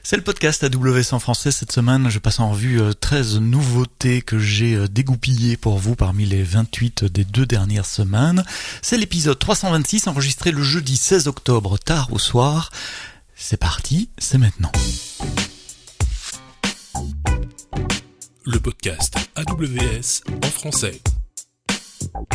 C'est le podcast AWS en français. Cette semaine, je passe en revue 13 nouveautés que j'ai dégoupillées pour vous parmi les 28 des 2 dernières semaines. C'est l'épisode 326 enregistré le jeudi 16 octobre tard au soir. C'est parti, c'est maintenant. Le podcast AWS en français.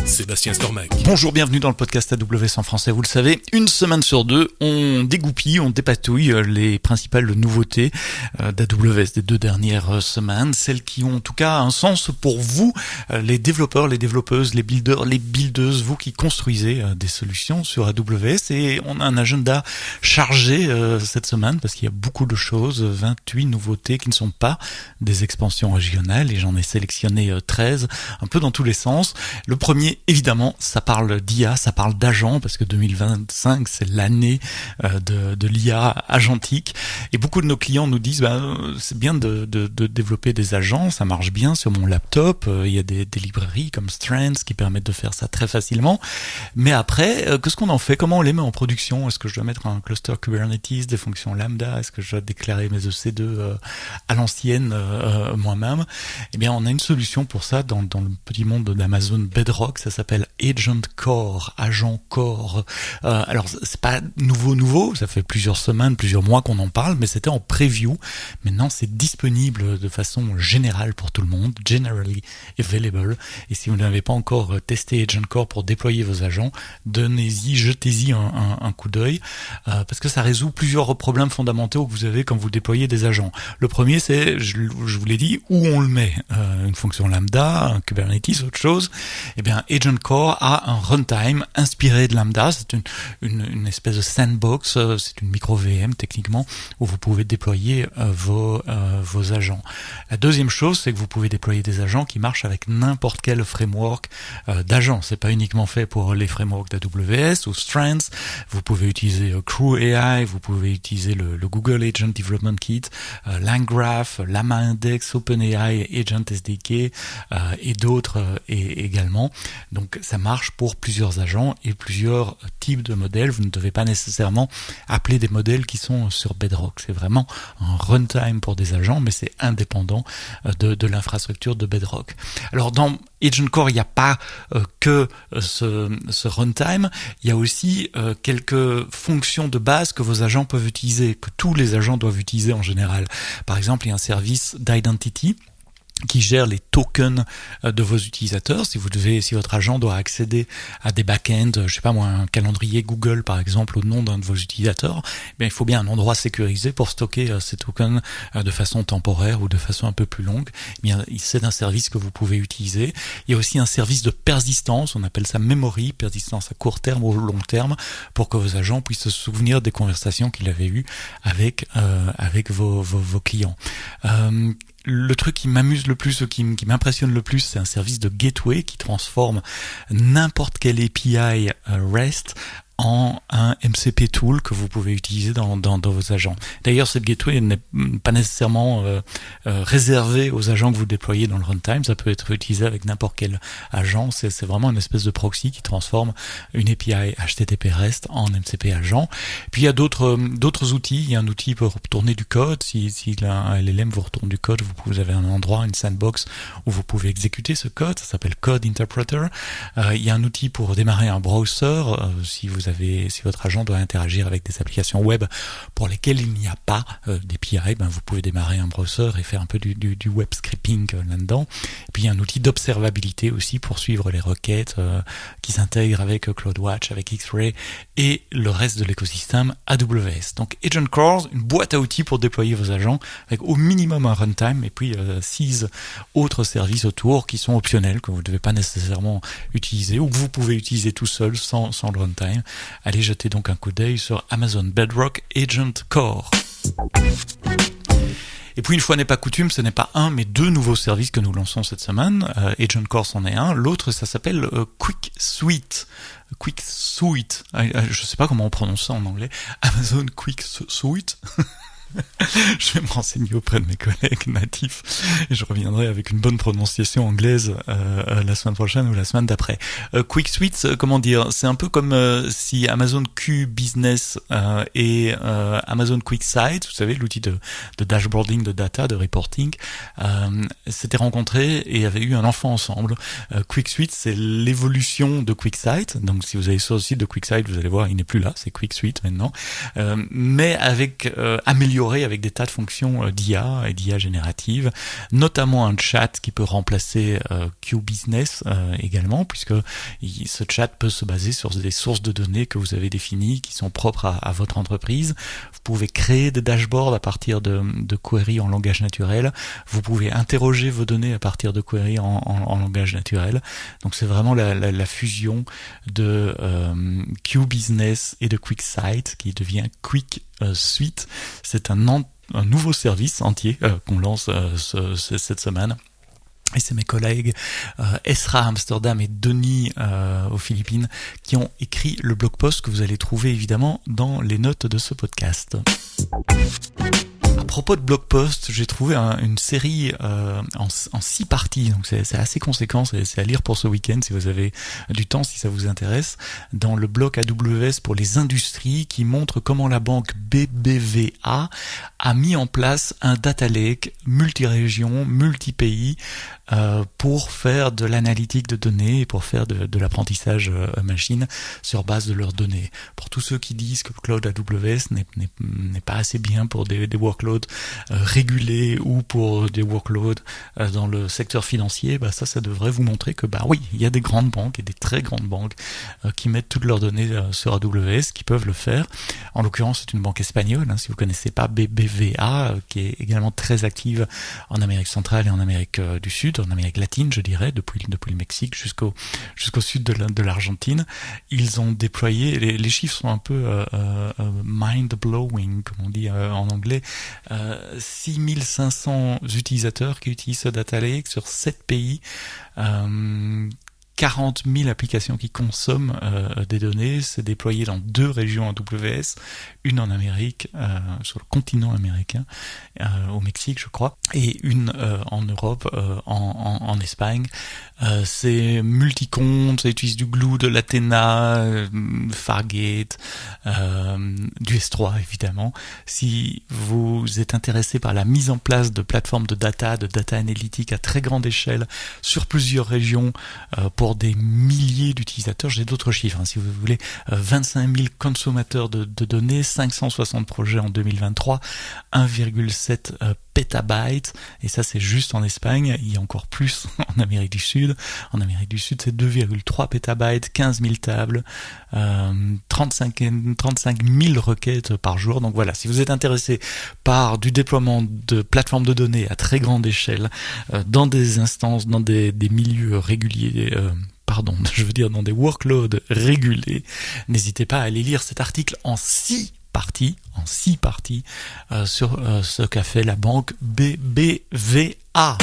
Sébastien Stormac. Bonjour, bienvenue dans le podcast AWS en français. Vous le savez, une semaine sur deux, on dégoupille, on dépatouille les principales nouveautés d'AWS des 2 dernières semaines, celles qui ont en tout cas un sens pour vous, les développeurs, les développeuses, les builders, les buildeuses, vous qui construisez des solutions sur AWS. Et on a un agenda chargé cette semaine parce qu'il y a beaucoup de choses, 28 nouveautés qui ne sont pas des expansions régionales, et j'en ai sélectionné 13, un peu dans tous les sens. Le premier, évidemment, ça parle d'IA, ça parle d'agents, parce que 2025, c'est l'année de l'IA agentique. Et beaucoup de nos clients nous disent, c'est bien de développer des agents, ça marche bien sur mon laptop, il y a des librairies comme Strands qui permettent de faire ça très facilement. Mais après, qu'est-ce qu'on en fait? Comment on les met en production? Est-ce que je dois mettre un cluster Kubernetes, des fonctions lambda? Est-ce que je dois déclarer mes EC2 à l'ancienne moi-même? Eh bien, on a une solution pour ça dans le petit monde d'Amazon Bedrock, ça s'appelle Agent Core, Agent Core. Alors c'est pas nouveau, ça fait plusieurs semaines, plusieurs mois qu'on en parle, mais c'était en preview. Maintenant c'est disponible de façon générale pour tout le monde, generally available. Et si vous n'avez pas encore testé Agent Core pour déployer vos agents, jetez-y un coup d'œil, parce que ça résout plusieurs problèmes fondamentaux que vous avez quand vous déployez des agents. Le premier, c'est, je vous l'ai dit, où on le met. Une fonction lambda, un Kubernetes, autre chose. Eh bien, Agent Core a un runtime inspiré de Lambda. C'est une espèce de sandbox, c'est une micro-VM techniquement, où vous pouvez déployer vos agents. La deuxième chose, c'est que vous pouvez déployer des agents qui marchent avec n'importe quel framework d'agents. C'est pas uniquement fait pour les frameworks d'AWS ou Strands. Vous pouvez utiliser Crew AI, vous pouvez utiliser le Google Agent Development Kit, LangGraph, Llama Index, OpenAI, Agent SDK et d'autres également. Donc ça marche pour plusieurs agents et plusieurs types de modèles. Vous ne devez pas nécessairement appeler des modèles qui sont sur Bedrock. C'est vraiment un runtime pour des agents, mais c'est indépendant de l'infrastructure de Bedrock. Alors dans Agent Core, il n'y a pas que ce runtime, il y a aussi quelques fonctions de base que vos agents peuvent utiliser, que tous les agents doivent utiliser en général. Par exemple, il y a un service d'identity qui gère les tokens de vos utilisateurs. Si votre agent doit accéder à des back-ends, un calendrier Google par exemple au nom d'un de vos utilisateurs, il faut bien un endroit sécurisé pour stocker ces tokens de façon temporaire ou de façon un peu plus longue. C'est un service que vous pouvez utiliser. Il y a aussi un service de persistance, on appelle ça memory, persistance à court terme ou long terme, pour que vos agents puissent se souvenir des conversations qu'ils avaient eues avec vos clients. Le truc qui m'amuse le plus, qui m'impressionne le plus, c'est un service de gateway qui transforme n'importe quel API REST en un MCP tool que vous pouvez utiliser dans vos agents. D'ailleurs, cette gateway n'est pas nécessairement réservée aux agents que vous déployez dans le runtime. Ça peut être utilisé avec n'importe quel agent. C'est vraiment une espèce de proxy qui transforme une API HTTP REST en MCP agent. Puis il y a d'autres outils. Il y a un outil pour tourner du code. Si un LLM vous retourne du code, vous avez un endroit, une sandbox où vous pouvez exécuter ce code. Ça s'appelle Code Interpreter. Il y a un outil pour démarrer un browser. Si votre agent doit interagir avec des applications web pour lesquelles il n'y a pas d'API, vous pouvez démarrer un browser et faire un peu du web scraping là-dedans. Et puis il y a un outil d'observabilité aussi pour suivre les requêtes qui s'intègrent avec CloudWatch, avec X-Ray et le reste de l'écosystème AWS. Donc Agent Core, une boîte à outils pour déployer vos agents avec au minimum un runtime et puis 6 autres services autour qui sont optionnels, que vous ne devez pas nécessairement utiliser ou que vous pouvez utiliser tout seul sans le runtime. Allez jeter donc un coup d'œil sur Amazon Bedrock Agent Core. Et puis une fois n'est pas coutume, ce n'est pas un mais 2 nouveaux services que nous lançons cette semaine. Agent Core c'en est un, l'autre ça s'appelle Quick Suite. Quick Suite, je sais pas comment on prononce ça en anglais. Amazon Quick Suite. Je vais me renseigner auprès de mes collègues natifs et je reviendrai avec une bonne prononciation anglaise la semaine prochaine ou la semaine d'après. Quick Suite, comment dire, c'est un peu comme si Amazon Q Business et Amazon QuickSight, vous savez, l'outil de dashboarding, de data, de reporting, s'étaient rencontrés et avaient eu un enfant ensemble. Quick Suite, c'est l'évolution de QuickSight. Donc si vous allez sur le site de QuickSight, vous allez voir, il n'est plus là, c'est Quick Suite maintenant, mais avec amélioré avec des tas de fonctions d'IA et d'IA générative, notamment un chat qui peut remplacer QBusiness également, puisque ce chat peut se baser sur des sources de données que vous avez définies, qui sont propres à votre entreprise. Vous pouvez créer des dashboards à partir de queries en langage naturel. Vous pouvez interroger vos données à partir de queries en langage naturel. Donc c'est vraiment la fusion de QBusiness et de QuickSight qui devient Quick Suite. C'est un nouveau service entier qu'on lance cette semaine. Et c'est mes collègues Esra à Amsterdam et Denis aux Philippines qui ont écrit le blog post que vous allez trouver évidemment dans les notes de ce podcast. À propos de blog post, j'ai trouvé une série en 6 parties, donc c'est assez conséquent, c'est à lire pour ce week-end si vous avez du temps, si ça vous intéresse, dans le blog AWS pour les industries qui montre comment la banque BBVA a mis en place un data lake multi-région, multi-pays pour faire de l'analytique de données et pour faire de l'apprentissage machine sur base de leurs données. Pour tous ceux qui disent que le cloud AWS n'est pas assez bien pour des workloads régulés ou pour des workloads dans le secteur financier, ça devrait vous montrer que oui, il y a des grandes banques et des très grandes banques qui mettent toutes leurs données sur AWS, qui peuvent le faire. En l'occurrence, c'est une banque espagnole, si vous connaissez pas, BBVA, qui est également très active en Amérique centrale et en Amérique du Sud, en Amérique latine, je dirais, depuis le Mexique jusqu'au sud de l'Argentine. Ils ont déployé, les chiffres sont un peu mind-blowing, comme on dit en anglais, 6500 utilisateurs qui utilisent ce data lake sur 7 pays, 40 000 applications qui consomment des données. C'est déployé dans 2 régions AWS, une en Amérique, sur le continent américain, au Mexique je crois, et une en Europe, en Espagne. C'est multi-compte, ça utilise du Glue, de l'Athena, Fargate, du S3 évidemment. Si vous êtes intéressé par la mise en place de plateformes de data analytique à très grande échelle sur plusieurs régions pour des milliers d'utilisateurs, j'ai d'autres chiffres, si vous voulez, 25 000 consommateurs de données, 560 projets en 2023, 1,7 pétabytes, et ça c'est juste en Espagne. Il y a encore plus en Amérique du Sud. En Amérique du Sud, c'est 2,3 pétabytes, 15 000 tables, 35 000 requêtes par jour. Donc voilà, si vous êtes intéressé par du déploiement de plateformes de données à très grande échelle, dans des instances, dans des milieux réguliers, dans des workloads régulés, n'hésitez pas à aller lire cet article en 6 parties sur ce qu'a fait la banque BBVA.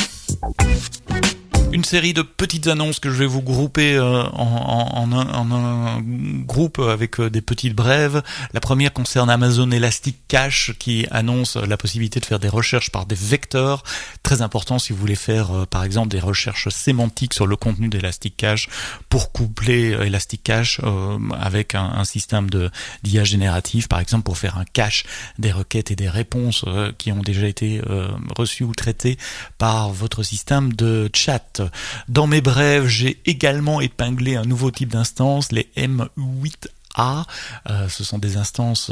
Une série de petites annonces que je vais vous grouper en un groupe avec des petites brèves. La première concerne Amazon Elastic Cache qui annonce la possibilité de faire des recherches par des vecteurs. Très important si vous voulez faire par exemple des recherches sémantiques sur le contenu d'Elastic Cache pour coupler Elastic Cache avec un système d'IA générative, par exemple pour faire un cache des requêtes et des réponses qui ont déjà été reçues ou traitées par votre système de chat. Dans mes brèves, j'ai également épinglé un nouveau type d'instance, les M8A. Ce sont des instances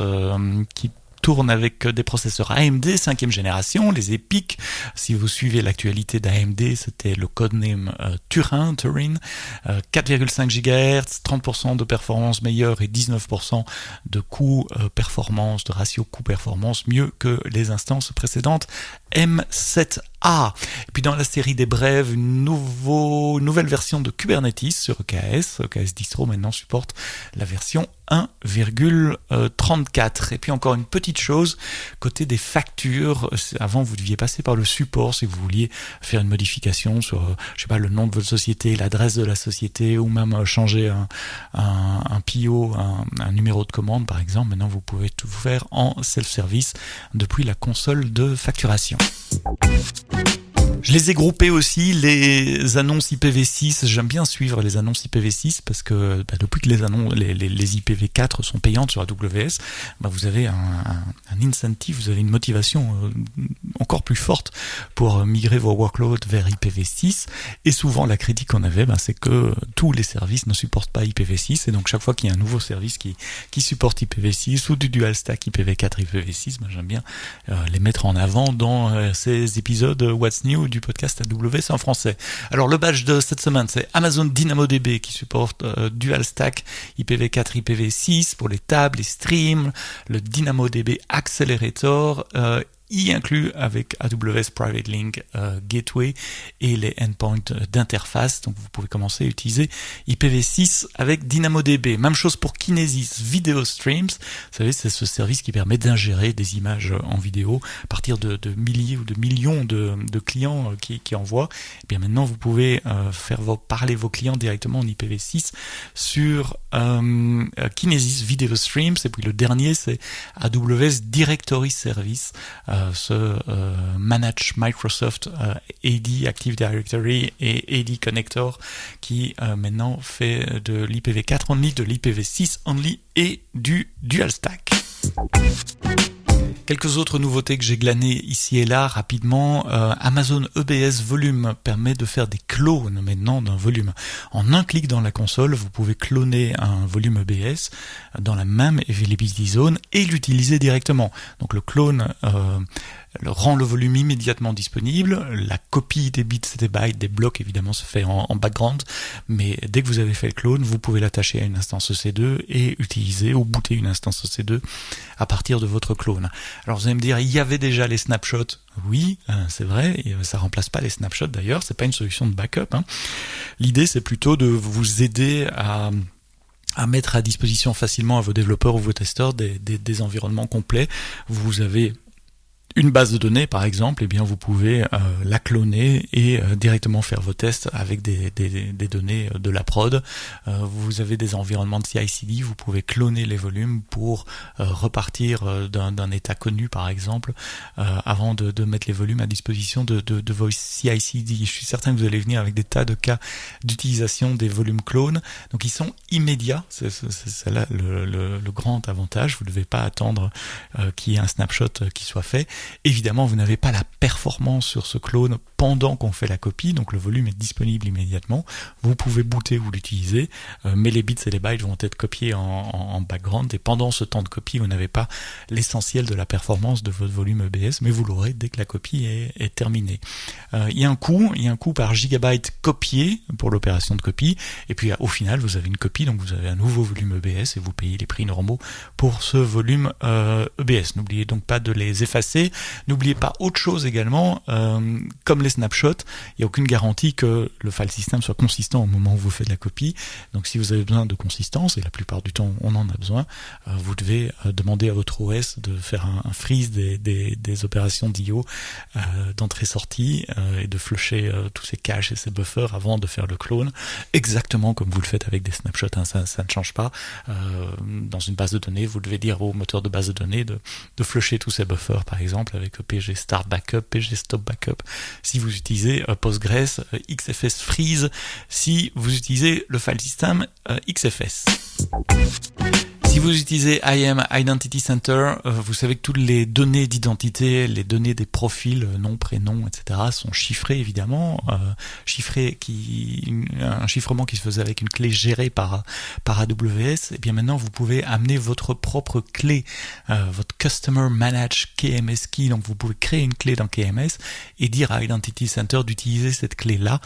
qui tourne avec des processeurs AMD 5e génération, les EPYC. Si vous suivez l'actualité d'AMD, c'était le codename Turin, 4,5 GHz, 30% de performance meilleure et 19% de coût performance, de ratio coût-performance mieux que les instances précédentes M7A. Et puis dans la série des brèves, une nouvelle version de Kubernetes sur EKS. EKS Distro maintenant supporte la version 1,34. Et puis encore une petite chose, côté des factures, avant vous deviez passer par le support si vous vouliez faire une modification sur, le nom de votre société, l'adresse de la société, ou même changer un PO, un numéro de commande par exemple. Maintenant vous pouvez tout faire en self-service depuis la console de facturation. Je les ai groupés aussi, les annonces IPv6. J'aime bien suivre les annonces IPv6 parce que depuis que les IPv4 sont payantes sur AWS, vous avez un incentive, vous avez une motivation encore plus forte pour migrer vos workloads vers IPv6. Et souvent la critique qu'on avait, c'est que tous les services ne supportent pas IPv6, et donc chaque fois qu'il y a un nouveau service qui supporte IPv6 ou du dual stack IPv4 IPv6, j'aime bien les mettre en avant dans ces épisodes What's New du podcast AWS en français. Alors le badge de cette semaine, c'est Amazon DynamoDB qui supporte Dual Stack IPv4 IPv6 pour les tables, les streams, le DynamoDB Accelerator y inclus avec AWS Private Link Gateway et les endpoints d'interface. Donc vous pouvez commencer à utiliser IPv6 avec DynamoDB. Même chose pour Kinesis Video Streams. Vous savez, c'est ce service qui permet d'ingérer des images en vidéo à partir de milliers ou de millions de clients qui envoient. Et bien maintenant, vous pouvez faire parler vos clients directement en IPv6 sur Kinesis Video Streams. Et puis le dernier, c'est AWS Directory Service. Manage Microsoft AD Active Directory et AD Connector qui maintenant fait de l'IPv4 only, de l'IPv6 only et du dual stack. Quelques autres nouveautés que j'ai glanées ici et là rapidement. Amazon EBS Volume permet de faire des clones maintenant d'un volume. En un clic dans la console, vous pouvez cloner un volume EBS dans la même availability zone et l'utiliser directement. Donc le clone rend le volume immédiatement disponible. La copie des bits et des bytes, des blocs évidemment se fait en background, mais dès que vous avez fait le clone, vous pouvez l'attacher à une instance EC2 et utiliser ou booter une instance EC2 à partir de votre clone. Alors vous allez me dire, il y avait déjà les snapshots. Oui, c'est vrai, et ça remplace pas les snapshots d'ailleurs, c'est pas une solution de backup. L'idée c'est plutôt de vous aider à mettre à disposition facilement à vos développeurs ou vos testeurs des environnements complets. Vous avez une base de données par exemple, bien vous pouvez la cloner et directement faire vos tests avec des données de la prod. Vous avez des environnements de CI/CD, vous pouvez cloner les volumes pour repartir d'un état connu par exemple, avant de mettre les volumes à disposition de vos CI/CD. Je suis certain que vous allez venir avec des tas de cas d'utilisation des volumes clones, donc ils sont immédiats. C'est là le grand avantage. Vous ne devez pas attendre qu'il y ait un snapshot qui soit fait. Évidemment, vous n'avez pas la performance sur ce clone pendant qu'on fait la copie, donc le volume est disponible immédiatement. Vous pouvez booter ou l'utiliser, mais les bits et les bytes vont être copiés en background, et pendant ce temps de copie, vous n'avez pas l'essentiel de la performance de votre volume EBS, mais vous l'aurez dès que la copie est terminée. Il y a un coût par gigabyte copié pour l'opération de copie, et puis au final, vous avez une copie, donc vous avez un nouveau volume EBS et vous payez les prix normaux pour ce volume EBS. N'oubliez donc pas de les effacer. N'oubliez pas autre chose également, comme les snapshots, il n'y a aucune garantie que le file system soit consistant au moment où vous faites la copie. Donc si vous avez besoin de consistance, et la plupart du temps on en a besoin, vous devez demander à votre OS de faire un freeze des opérations d'IO d'entrée-sortie et de flusher tous ces caches et ces buffers avant de faire le clone, exactement comme vous le faites avec des snapshots. Ça ne change pas. Dans une base de données, vous devez dire au moteur de base de données de flusher tous ces buffers par exemple avec PG Start Backup, PG Stop Backup si vous utilisez Postgres, XFS Freeze si vous utilisez le file system XFS. Si vous utilisez IAM Identity Center, vous savez que toutes les données d'identité, les données des profils, nom, prénom, etc. sont chiffrées évidemment, un chiffrement qui se faisait avec une clé gérée par AWS. Et bien maintenant vous pouvez amener votre propre clé, votre Customer Managed KMS Key. Donc vous pouvez créer une clé dans KMS et dire à Identity Center d'utiliser cette clé-là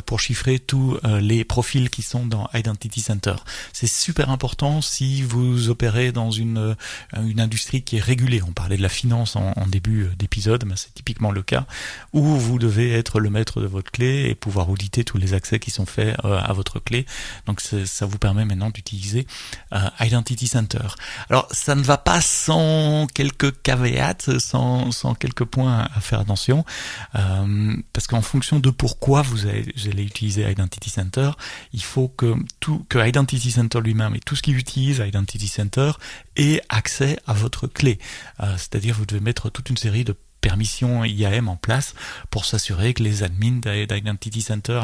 pour chiffrer tous les profils qui sont dans Identity Center. C'est super important si vous vous opérez dans une industrie qui est régulée. On parlait de la finance en début d'épisode, mais c'est typiquement le cas, où vous devez être le maître de votre clé et pouvoir auditer tous les accès qui sont faits à votre clé. Donc ça vous permet maintenant d'utiliser Identity Center. Alors ça ne va pas sans quelques caveats, sans quelques points à faire attention, parce qu'en fonction de pourquoi vous allez utiliser Identity Center, il faut que Identity Center lui-même et tout ce qui utilise Identity Center ait accès à votre clé. C'est-à-dire vous devez mettre toute une série de permission IAM en place pour s'assurer que les admins d'Identity Center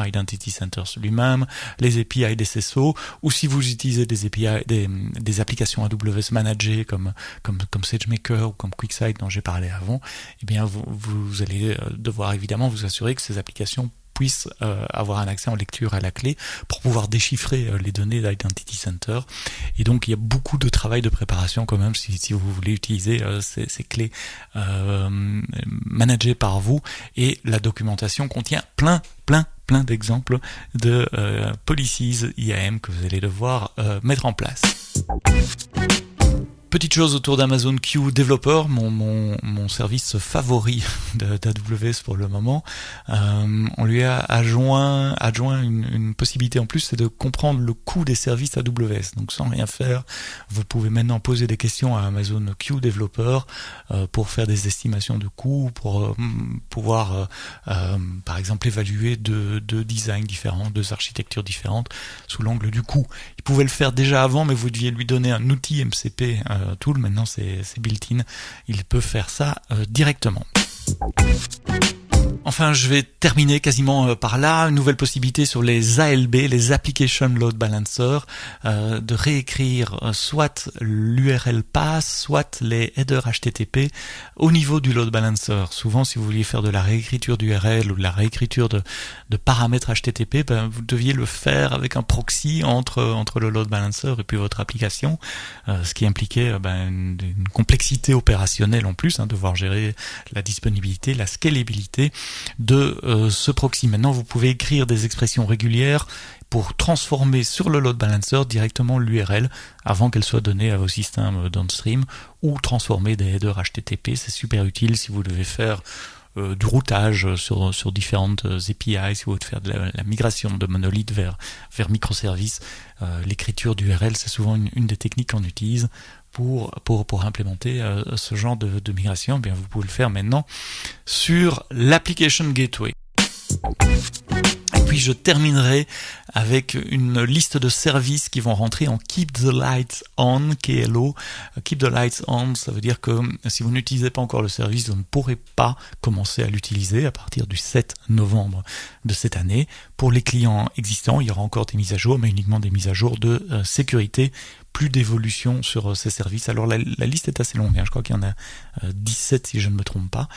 lui-même, les API des SSO, ou si vous utilisez des API, des applications AWS managées comme SageMaker ou comme QuickSight dont j'ai parlé avant, eh bien vous allez devoir évidemment vous assurer que ces applications puissent avoir un accès en lecture à la clé pour pouvoir déchiffrer les données d'Identity Center. Et donc il y a beaucoup de travail de préparation quand même si vous voulez utiliser ces clés managées par vous, et la documentation contient plein d'exemples de policies IAM que vous allez devoir mettre en place. Petite chose autour d'Amazon Q Developer, mon service favori d'AWS pour le moment. On lui a adjoint une possibilité en plus, c'est de comprendre le coût des services AWS. Donc sans rien faire, vous pouvez maintenant poser des questions à Amazon Q Developer pour faire des estimations de coûts, pour pouvoir par exemple évaluer deux designs différents, deux architectures différentes sous l'angle du coût. Il pouvait le faire déjà avant, mais vous deviez lui donner un outil MCP tool, maintenant c'est built-in, il peut faire ça directement. Enfin, je vais terminer quasiment par là. Une nouvelle possibilité sur les ALB, les Application Load Balancer, de réécrire soit l'URL path, soit les headers HTTP au niveau du load balancer. Souvent, si vous vouliez faire de la réécriture d'URL ou de la réécriture de paramètres HTTP, vous deviez le faire avec un proxy entre le load balancer et puis votre application, ce qui impliquait une complexité opérationnelle en plus, devoir gérer la disponibilité, la scalabilité de ce proxy. Maintenant, vous pouvez écrire des expressions régulières pour transformer sur le load balancer directement l'URL avant qu'elle soit donnée à vos systèmes downstream, ou transformer des headers HTTP. C'est super utile si vous devez faire du routage sur différentes API, si vous voulez faire de la migration de monolithes vers microservices. L'écriture d'URL, c'est souvent une des techniques qu'on utilise pour implémenter ce genre de migration. Bien, vous pouvez le faire maintenant sur l'Application Gateway. Et puis je terminerai avec une liste de services qui vont rentrer en Keep the Lights On, KLO. Keep the Lights On, ça veut dire que si vous n'utilisez pas encore le service, vous ne pourrez pas commencer à l'utiliser à partir du 7 novembre de cette année. Pour les clients existants, il y aura encore des mises à jour, mais uniquement des mises à jour de sécurité, plus d'évolution sur ces services. Alors la liste est assez longue, je crois qu'il y en a 17 si je ne me trompe pas.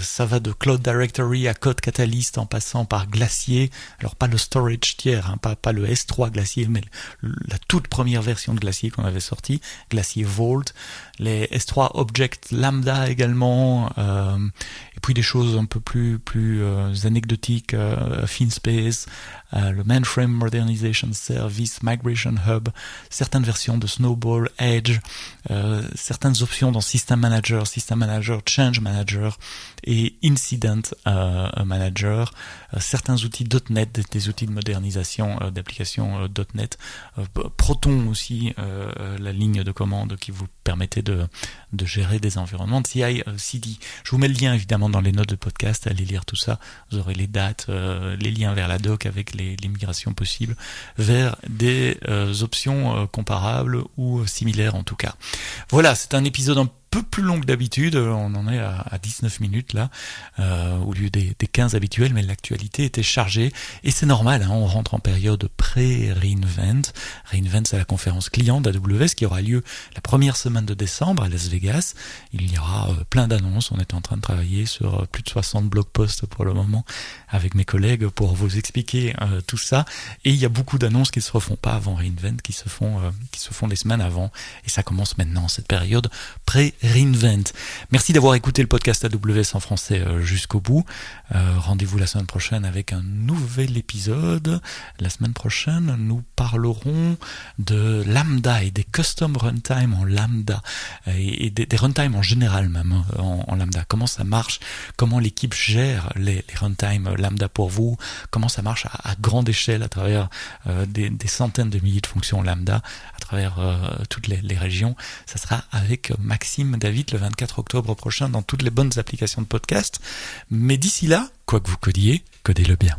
Ça va de Cloud Directory à Code Catalyst en passant par Glacier. Alors pas le storage tiers, pas le S3 Glacier, mais la toute première version de Glacier qu'on avait sorti, Glacier Vault, les S3 Object Lambda également, et puis des choses un peu plus anecdotiques, FinSpace, le Mainframe Modernization Service, Migration Hub, certaines versions de Snowball, Edge, certaines options dans System Manager, Change Manager et Incident Manager, certains outils .NET, des outils de modernisation d'applications .NET, Proton aussi, la ligne de commande qui vous permettait de gérer des environnements de CI/CD. Je vous mets le lien évidemment dans les notes de podcast, allez lire tout ça, vous aurez les dates, les liens vers la doc avec les migrations possibles vers des options comparables ou similaires en tout cas. Voilà, c'est un épisode un peu plus long que d'habitude, on en est à 19 minutes là, au lieu des 15 habituels, mais l'actualité était chargée, et c'est normal, on rentre en période pré-reInvent. reInvent, c'est la conférence client d'AWS qui aura lieu la première semaine de décembre à Las Vegas. Il y aura plein d'annonces, on est en train de travailler sur plus de 60 blog posts pour le moment avec mes collègues pour vous expliquer tout ça, et il y a beaucoup d'annonces qui ne se refont pas avant reInvent, qui se font les semaines avant, et ça commence maintenant, cette période pré Reinvent. Merci d'avoir écouté le podcast AWS en français jusqu'au bout. Rendez-vous la semaine prochaine avec un nouvel épisode. La semaine prochaine, nous parlerons de Lambda et des custom runtime en Lambda et des runtime en général même en Lambda. Comment ça marche, comment l'équipe gère les runtime Lambda pour vous, comment ça marche à grande échelle à travers des centaines de milliers de fonctions Lambda à travers toutes les régions. Ça sera avec Maxime David le 24 octobre prochain dans toutes les bonnes applications de podcast. Mais d'ici là, quoi que vous codiez, codez-le bien.